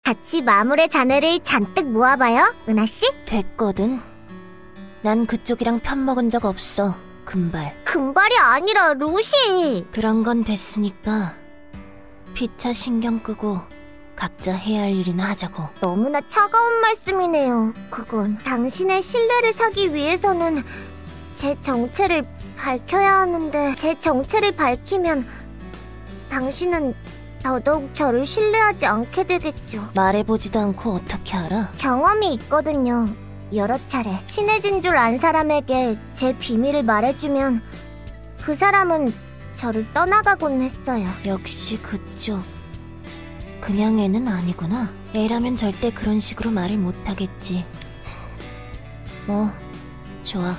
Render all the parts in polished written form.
같이 마물의 잔해를 잔뜩 모아봐요, 은하씨? 됐거든. 난 그쪽이랑 편먹은 적 없어, 금발. 금발이 아니라 루시! 그런 건 됐으니까 피차 신경 끄고 각자 해야 할 일이나 하자고. 너무나 차가운 말씀이네요, 그건. 당신의 신뢰를 사기 위해서는 제 정체를 밝혀야 하는데, 제 정체를 밝히면 당신은 더더욱 저를 신뢰하지 않게 되겠죠. 말해보지도 않고 어떻게 알아? 경험이 있거든요. 여러 차례 친해진 줄 안 사람에게 제 비밀을 말해주면 그 사람은 저를 떠나가곤 했어요. 역시 그쪽. 그냥 애는 아니구나. 애라면 절대 그런 식으로 말을 못하겠지. 뭐 좋아.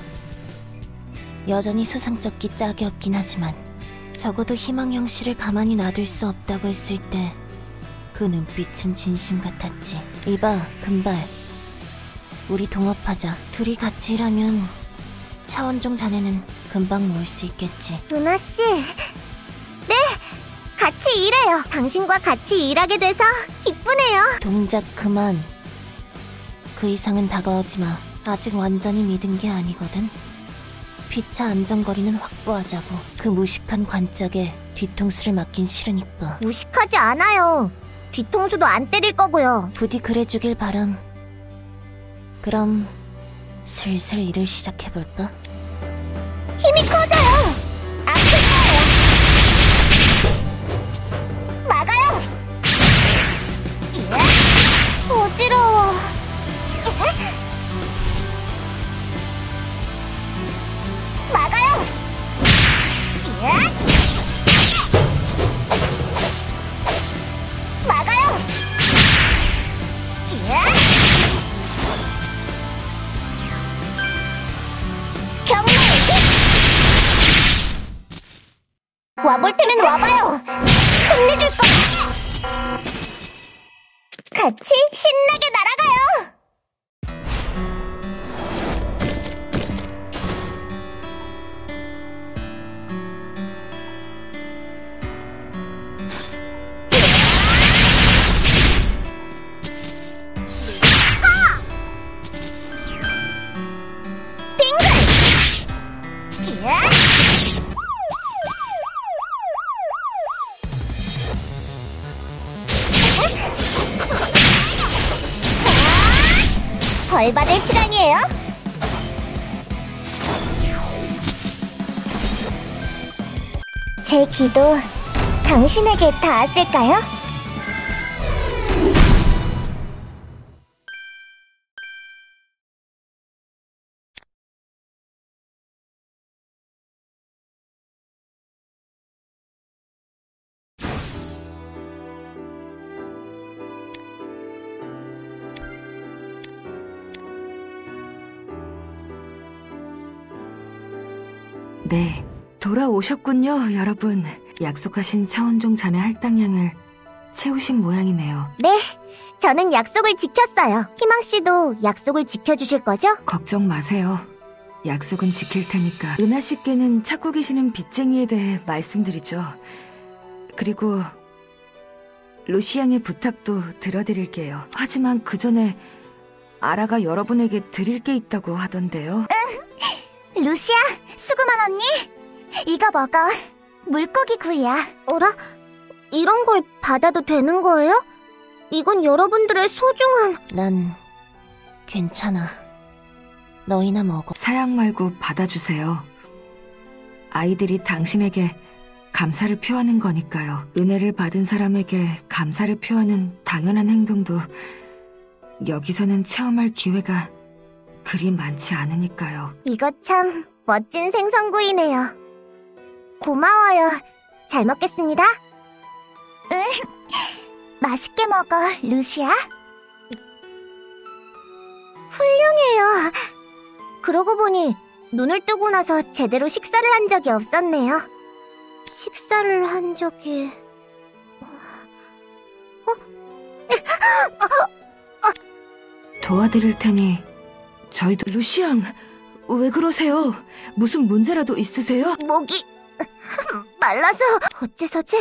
여전히 수상쩍기 짝이 없긴 하지만 적어도 희망형 씨를 가만히 놔둘 수 없다고 했을 때 그 눈빛은 진심 같았지. 이봐, 금발. 우리 동업하자. 둘이 같이 일하면 차원종 자네는 금방 모을 수 있겠지. 은하씨, 네! 같이 일해요. 당신과 같이 일하게 돼서 기쁘네요. 동작 그만. 그 이상은 다가오지 마. 아직 완전히 믿은 게 아니거든. 피차 안전거리는 확보하자고. 그 무식한 관짝에 뒤통수를 맞긴 싫으니까. 무식하지 않아요. 뒤통수도 안 때릴 거고요. 부디 그래주길 바람. 그럼 슬슬 일을 시작해볼까? 힘이 커져요. 아플 거예요. 막아요. 어지러워. 막아요. 막아요. 경례의 힘! 와볼 테면 와봐요. 혼내줄 거야. 같이 신나게 날아가요. 벌 받을 시간이에요. 제 기도 당신에게 닿았을까요? 네, 돌아오셨군요, 여러분. 약속하신 차원종 잔해 할당량을 채우신 모양이네요. 네, 저는 약속을 지켰어요. 희망씨도 약속을 지켜주실 거죠? 걱정 마세요. 약속은 지킬 테니까. 은하 씨께는 찾고 계시는 빚쟁이에 대해 말씀드리죠. 그리고 루시 양의 부탁도 들어드릴게요. 하지만 그 전에 아라가 여러분에게 드릴 게 있다고 하던데요. 루시아, 수고만 언니. 이거 먹어. 물고기 구이야. 어라? 이런 걸 받아도 되는 거예요? 이건 여러분들의 소중한... 난 괜찮아. 너희나 먹어. 사양 말고 받아주세요. 아이들이 당신에게 감사를 표하는 거니까요. 은혜를 받은 사람에게 감사를 표하는 당연한 행동도 여기서는 체험할 기회가 그리 많지 않으니까요. 이거 참 멋진 생선구이네요. 고마워요. 잘 먹겠습니다. 응, 맛있게 먹어, 루시아. 훌륭해요. 그러고 보니 눈을 뜨고 나서 제대로 식사를 한 적이 없었네요. 식사를 한 적이... 도와드릴 테니 저희도... 루시 양, 왜 그러세요? 무슨 문제라도 있으세요? 목이 말라서 어째서지?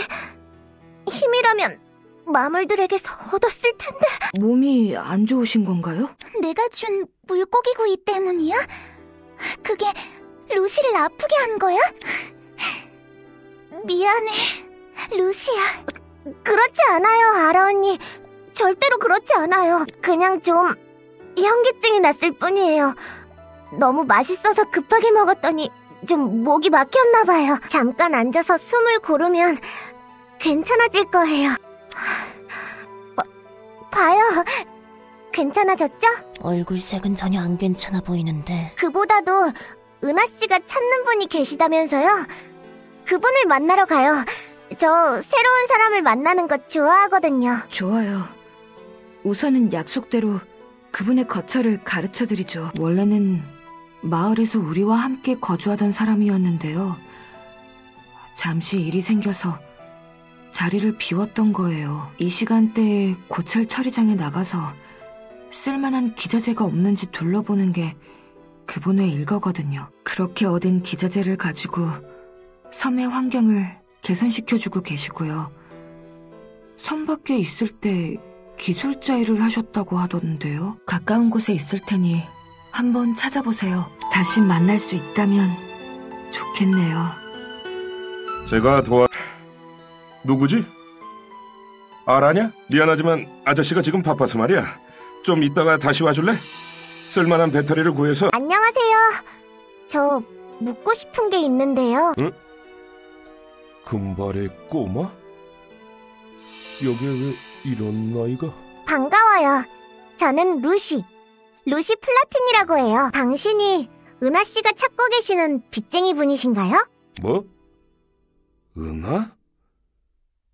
힘이라면 마물들에게서 얻었을 텐데... 몸이 안 좋으신 건가요? 내가 준 물고기 구이 때문이야? 그게 루시를 아프게 한 거야? 미안해, 루시야. 그렇지 않아요, 아라 언니. 절대로 그렇지 않아요. 그냥 좀 현기증이 났을 뿐이에요. 너무 맛있어서 급하게 먹었더니 좀 목이 막혔나 봐요. 잠깐 앉아서 숨을 고르면 괜찮아질 거예요. 봐요. 괜찮아졌죠? 얼굴색은 전혀 안 괜찮아 보이는데. 그보다도 은하 씨가 찾는 분이 계시다면서요? 그분을 만나러 가요. 저 새로운 사람을 만나는 거 좋아하거든요. 좋아요. 우선은 약속대로 그분의 거처를 가르쳐드리죠. 원래는 마을에서 우리와 함께 거주하던 사람이었는데요. 잠시 일이 생겨서 자리를 비웠던 거예요. 이 시간대에 고철 처리장에 나가서 쓸만한 기자재가 없는지 둘러보는 게 그분의 일거거든요. 그렇게 얻은 기자재를 가지고 섬의 환경을 개선시켜주고 계시고요. 섬 밖에 있을 때 기술자 일을 하셨다고 하던데요. 가까운 곳에 있을 테니 한번 찾아보세요. 다시 만날 수 있다면 좋겠네요. 제가 누구지? 아라냐? 미안하지만 아저씨가 지금 바빠서 말이야. 좀 이따가 다시 와줄래? 쓸만한 배터리를 구해서. 안녕하세요. 저 묻고 싶은 게 있는데요. 응? 금발의 꼬마? 여기에 왜 이런 나이가? 반가워요. 저는 루시 플라틴이라고 해요. 당신이 은하 씨가 찾고 계시는 빚쟁이 분이신가요? 뭐? 은하?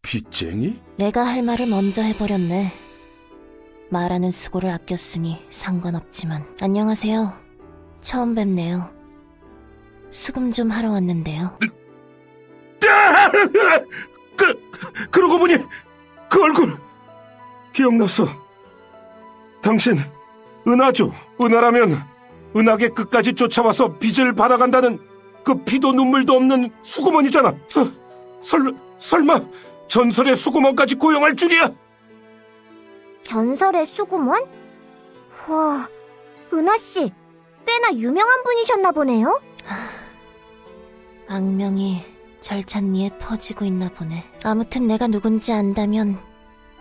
빚쟁이? 내가 할 말을 먼저 해버렸네. 말하는 수고를 아꼈으니 상관없지만. 안녕하세요. 처음 뵙네요. 수금 좀 하러 왔는데요. 그러고 보니 그 얼굴 기억났어. 당신 은하죠? 은하라면 은하계 끝까지 쫓아와서 빚을 받아간다는 그 피도 눈물도 없는 수구먼이잖아. 설마 전설의 수구먼까지 고용할 줄이야? 전설의 수구먼? 와, 은하 씨 꽤나 유명한 분이셨나 보네요. 악명이 절찬리에 퍼지고 있나 보네. 아무튼 내가 누군지 안다면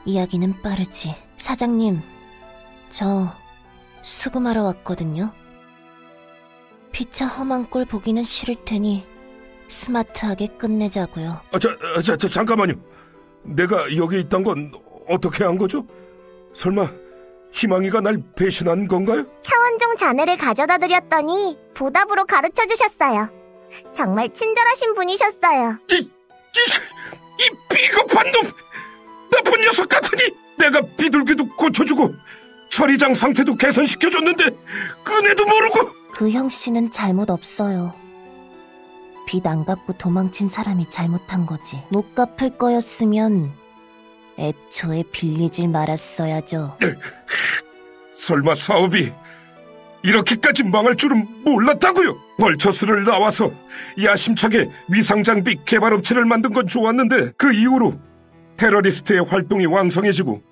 이야기는 빠르지. 사장님, 저 수금하러 왔거든요. 피차 험한 꼴 보기는 싫을 테니 스마트하게 끝내자고요. 잠깐만요. 내가 여기 있던 건 어떻게 한 거죠? 설마 희망이가 날 배신한 건가요? 차원종 자네를 가져다 드렸더니 보답으로 가르쳐 주셨어요. 정말 친절하신 분이셨어요. 이 비겁한 놈! 나쁜 녀석 같으니! 내가 비둘기도 고쳐주고 처리장 상태도 개선시켜줬는데 은혜도 모르고! 그 형씨는 잘못 없어요. 빚 안 갚고 도망친 사람이 잘못한 거지. 못 갚을 거였으면 애초에 빌리질 말았어야죠. 설마 사업이 이렇게까지 망할 줄은 몰랐다고요? 벌처스를 나와서 야심차게 위상장비 개발업체를 만든 건 좋았는데 그 이후로 테러리스트의 활동이 왕성해지고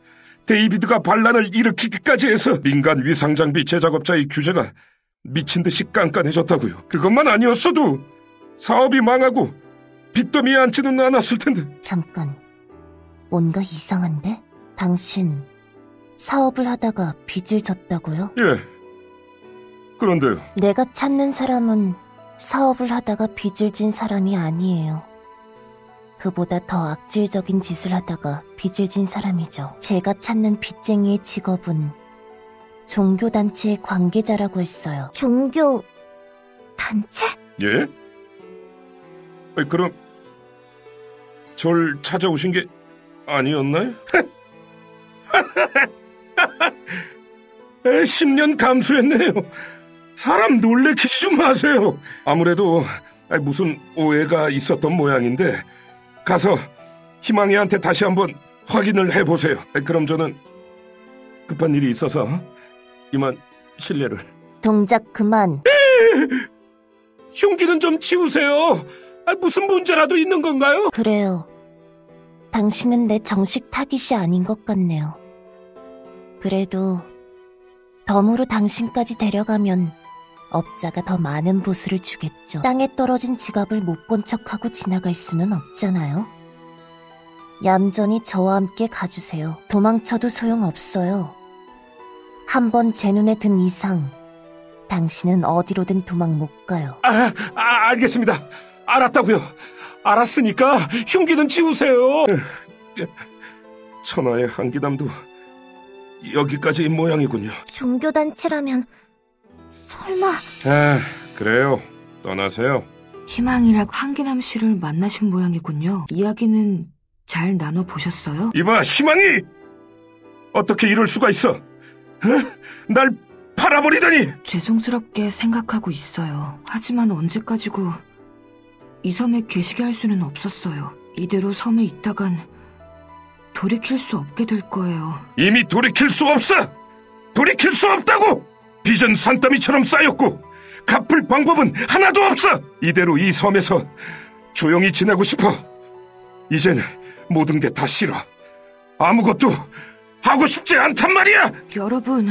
데이비드가 반란을 일으키기까지 해서 민간 위상장비 제작업자의 규제가 미친듯이 깐깐해졌다고요. 그것만 아니었어도 사업이 망하고 빚더미에 앉지는 않았을 텐데. 잠깐, 뭔가 이상한데? 당신 사업을 하다가 빚을 졌다고요? 예. 그런데요. 내가 찾는 사람은 사업을 하다가 빚을 진 사람이 아니에요. 그보다 더 악질적인 짓을 하다가 빚을 진 사람이죠. 제가 찾는 빚쟁이의 직업은 종교단체의 관계자라고 했어요. 종교 단체? 예? 그럼 절 찾아오신 게 아니었나요? 10년 감수했네요. 사람 놀래키지 좀 마세요. 아무래도 무슨 오해가 있었던 모양인데 가서 희망이한테 다시 한번 확인을 해보세요. 그럼 저는 급한 일이 있어서 이만 실례를. 동작 그만. 흉기는 좀 치우세요. 무슨 문제라도 있는 건가요? 그래요. 당신은 내 정식 타깃이 아닌 것 같네요. 그래도 덤으로 당신까지 데려가면 업자가 더 많은 보수를 주겠죠. 땅에 떨어진 지갑을 못 본 척하고 지나갈 수는 없잖아요. 얌전히 저와 함께 가주세요. 도망쳐도 소용없어요. 한번 제 눈에 든 이상 당신은 어디로든 도망 못 가요. 알겠습니다. 알았다고요. 알았으니까 흉기는 지우세요. 천하의 한기남도 여기까지인 모양이군요. 종교단체라면 설마... 그래요. 떠나세요. 희망이라고 한기남 씨를 만나신 모양이군요. 이야기는 잘 나눠보셨어요? 이봐, 희망이! 어떻게 이럴 수가 있어? 날 팔아버리다니! 죄송스럽게 생각하고 있어요. 하지만 언제까지고 이 섬에 계시게 할 수는 없었어요. 이대로 섬에 있다간 돌이킬 수 없게 될 거예요. 이미 돌이킬 수 없어! 돌이킬 수 없다고! 빚은 산더미처럼 쌓였고 갚을 방법은 하나도 없어! 이대로 이 섬에서 조용히 지내고 싶어. 이젠 모든 게 다 싫어. 아무것도 하고 싶지 않단 말이야! 여러분,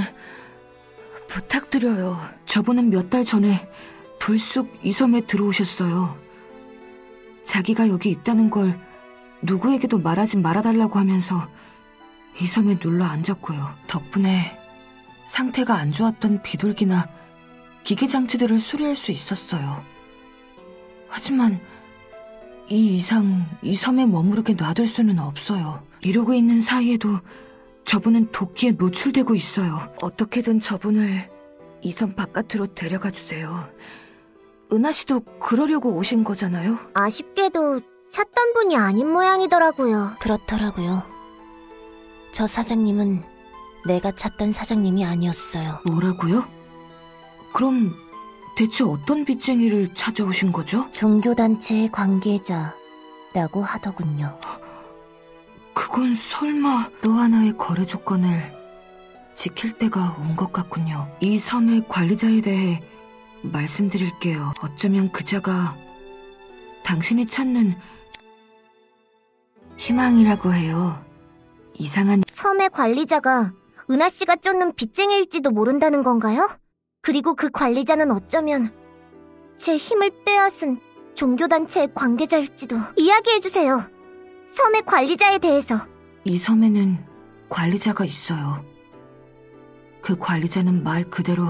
부탁드려요. 저분은 몇 달 전에 불쑥 이 섬에 들어오셨어요. 자기가 여기 있다는 걸 누구에게도 말하지 말아달라고 하면서 이 섬에 눌러 앉았고요. 덕분에 상태가 안 좋았던 비둘기나 기계장치들을 수리할 수 있었어요. 하지만 이 이상 이 섬에 머무르게 놔둘 수는 없어요. 이러고 있는 사이에도 저분은 도끼에 노출되고 있어요. 어떻게든 저분을 이 섬 바깥으로 데려가 주세요. 은하 씨도 그러려고 오신 거잖아요? 아쉽게도 찾던 분이 아닌 모양이더라고요. 그렇더라고요. 저 사장님은 내가 찾던 사장님이 아니었어요. 뭐라고요? 그럼 대체 어떤 빚쟁이를 찾아오신 거죠? 종교단체의 관계자라고 하더군요. 그건 설마 또 하나의 거래 조건을 지킬 때가 온 것 같군요. 이 섬의 관리자에 대해 말씀드릴게요. 어쩌면 그자가 당신이 찾는 희망이라고 해요. 이상한... 섬의 관리자가 은하 씨가 쫓는 빚쟁이일지도 모른다는 건가요? 그리고 그 관리자는 어쩌면 제 힘을 빼앗은 종교단체의 관계자일지도. 이야기해주세요. 섬의 관리자에 대해서. 이 섬에는 관리자가 있어요. 그 관리자는 말 그대로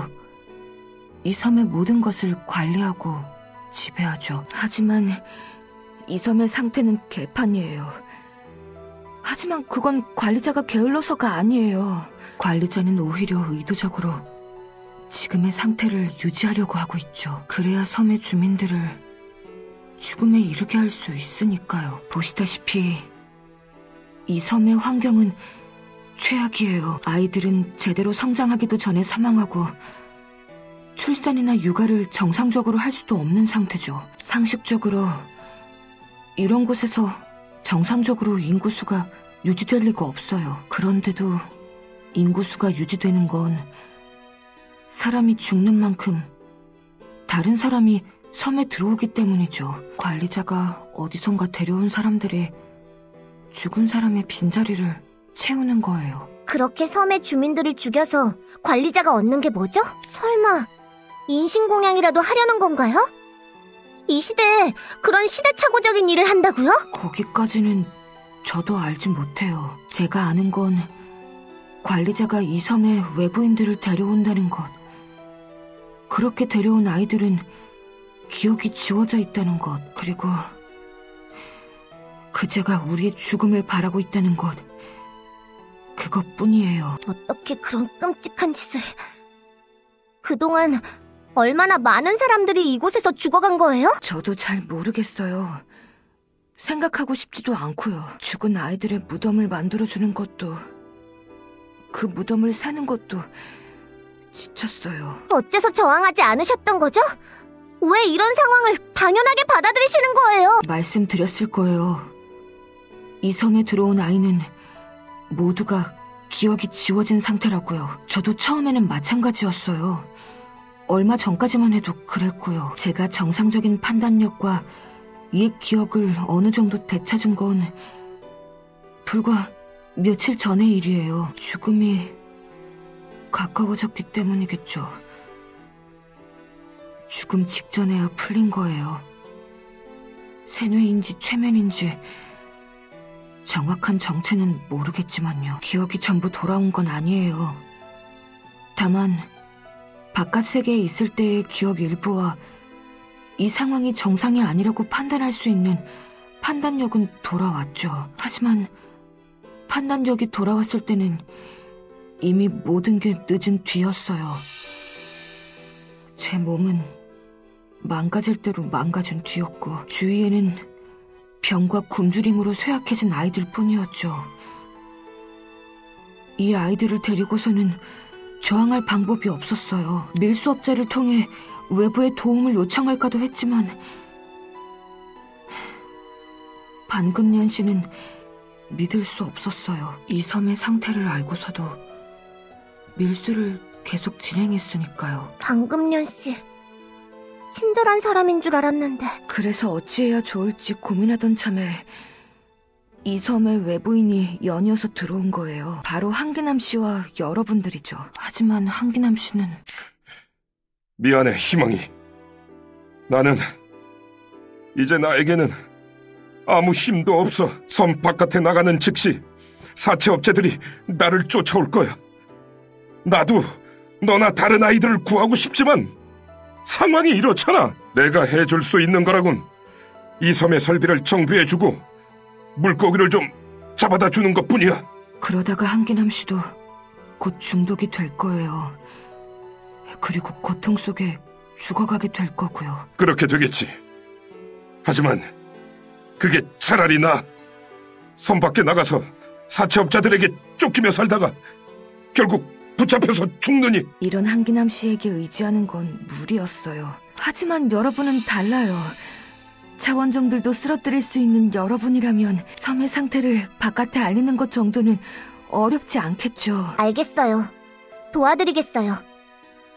이 섬의 모든 것을 관리하고 지배하죠. 하지만 이 섬의 상태는 개판이에요. 하지만 그건 관리자가 게을러서가 아니에요. 관리자는 오히려 의도적으로 지금의 상태를 유지하려고 하고 있죠. 그래야 섬의 주민들을 죽음에 이르게 할 수 있으니까요. 보시다시피 이 섬의 환경은 최악이에요. 아이들은 제대로 성장하기도 전에 사망하고 출산이나 육아를 정상적으로 할 수도 없는 상태죠. 상식적으로 이런 곳에서 정상적으로 인구수가 유지될 리가 없어요. 그런데도 인구수가 유지되는 건 사람이 죽는 만큼 다른 사람이 섬에 들어오기 때문이죠. 관리자가 어디선가 데려온 사람들이 죽은 사람의 빈자리를 채우는 거예요. 그렇게 섬의 주민들을 죽여서 관리자가 얻는 게 뭐죠? 설마 인신공양이라도 하려는 건가요? 이 시대에 그런 시대착오적인 일을 한다고요? 거기까지는 저도 알지 못해요. 제가 아는 건 관리자가 이 섬에 외부인들을 데려온다는 것, 그렇게 데려온 아이들은 기억이 지워져 있다는 것, 그리고 그제가 우리의 죽음을 바라고 있다는 것, 그것뿐이에요. 어떻게 그런 끔찍한 짓을... 그동안 얼마나 많은 사람들이 이곳에서 죽어간 거예요? 저도 잘 모르겠어요. 생각하고 싶지도 않고요. 죽은 아이들의 무덤을 만들어주는 것도, 그 무덤을 사는 것도 지쳤어요. 어째서 저항하지 않으셨던 거죠? 왜 이런 상황을 당연하게 받아들이시는 거예요? 말씀드렸을 거예요. 이 섬에 들어온 아이는 모두가 기억이 지워진 상태라고요. 저도 처음에는 마찬가지였어요. 얼마 전까지만 해도 그랬고요. 제가 정상적인 판단력과 옛 기억을 어느 정도 되찾은 건 불과 며칠 전의 일이에요. 죽음이 가까워졌기 때문이겠죠. 죽음 직전에야 풀린 거예요. 세뇌인지 최면인지 정확한 정체는 모르겠지만요. 기억이 전부 돌아온 건 아니에요. 다만 바깥 세계에 있을 때의 기억 일부와 이 상황이 정상이 아니라고 판단할 수 있는 판단력은 돌아왔죠. 하지만 판단력이 돌아왔을 때는 이미 모든 게 늦은 뒤였어요. 제 몸은 망가질 대로 망가진 뒤였고 주위에는 병과 굶주림으로 쇠약해진 아이들 뿐이었죠. 이 아이들을 데리고서는 저항할 방법이 없었어요. 밀수업자를 통해 외부의 도움을 요청할까도 했지만 반금년 씨는 믿을 수 없었어요. 이 섬의 상태를 알고서도 밀수를 계속 진행했으니까요. 방금년 씨, 친절한 사람인 줄 알았는데. 그래서 어찌해야 좋을지 고민하던 참에 이 섬에 외부인이 연이어서 들어온 거예요. 바로 한기남 씨와 여러분들이죠. 하지만 한기남 씨는 미안해, 희망이. 나는 이제 나에게는 아무 힘도 없어. 섬 바깥에 나가는 즉시 사채업체들이 나를 쫓아올 거야. 나도 너나 다른 아이들을 구하고 싶지만 상황이 이렇잖아. 내가 해줄 수 있는 거라곤 이 섬의 설비를 정비해주고 물고기를 좀 잡아다 주는 것뿐이야. 그러다가 한기남 씨도 곧 중독이 될 거예요. 그리고 고통 속에 죽어가게 될 거고요. 그렇게 되겠지. 하지만 그게 차라리 섬 밖에 나가서 사채업자들에게 쫓기며 살다가 결국 붙잡혀서 죽느니. 이런 한기남 씨에게 의지하는 건 무리였어요. 하지만 여러분은 달라요. 차원종들도 쓰러뜨릴 수 있는 여러분이라면 섬의 상태를 바깥에 알리는 것 정도는 어렵지 않겠죠. 알겠어요. 도와드리겠어요.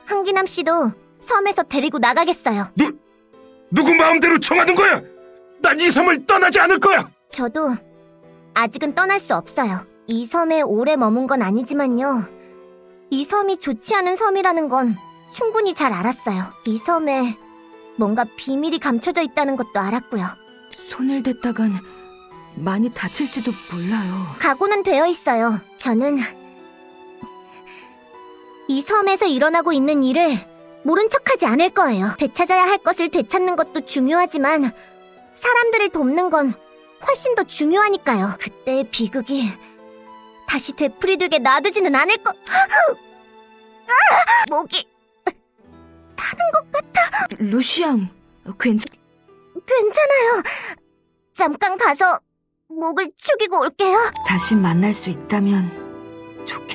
한기남 씨도 섬에서 데리고 나가겠어요. 누구 마음대로 정하는 거야? 난 이 섬을 떠나지 않을 거야. 저도 아직은 떠날 수 없어요. 이 섬에 오래 머문 건 아니지만요. 이 섬이 좋지 않은 섬이라는 건 충분히 잘 알았어요. 이 섬에 뭔가 비밀이 감춰져 있다는 것도 알았고요. 손을 댔다간 많이 다칠지도 몰라요. 각오는 되어 있어요. 저는 이 섬에서 일어나고 있는 일을 모른 척하지 않을 거예요. 되찾아야 할 것을 되찾는 것도 중요하지만 사람들을 돕는 건 훨씬 더 중요하니까요. 그때의 비극이 다시 되풀이되게 놔두지는 않을 거... 목이 타는 것 같아. 루시앙, 괜찮아요. 잠깐 가서 목을 축이고 올게요. 다시 만날 수 있다면 좋겠...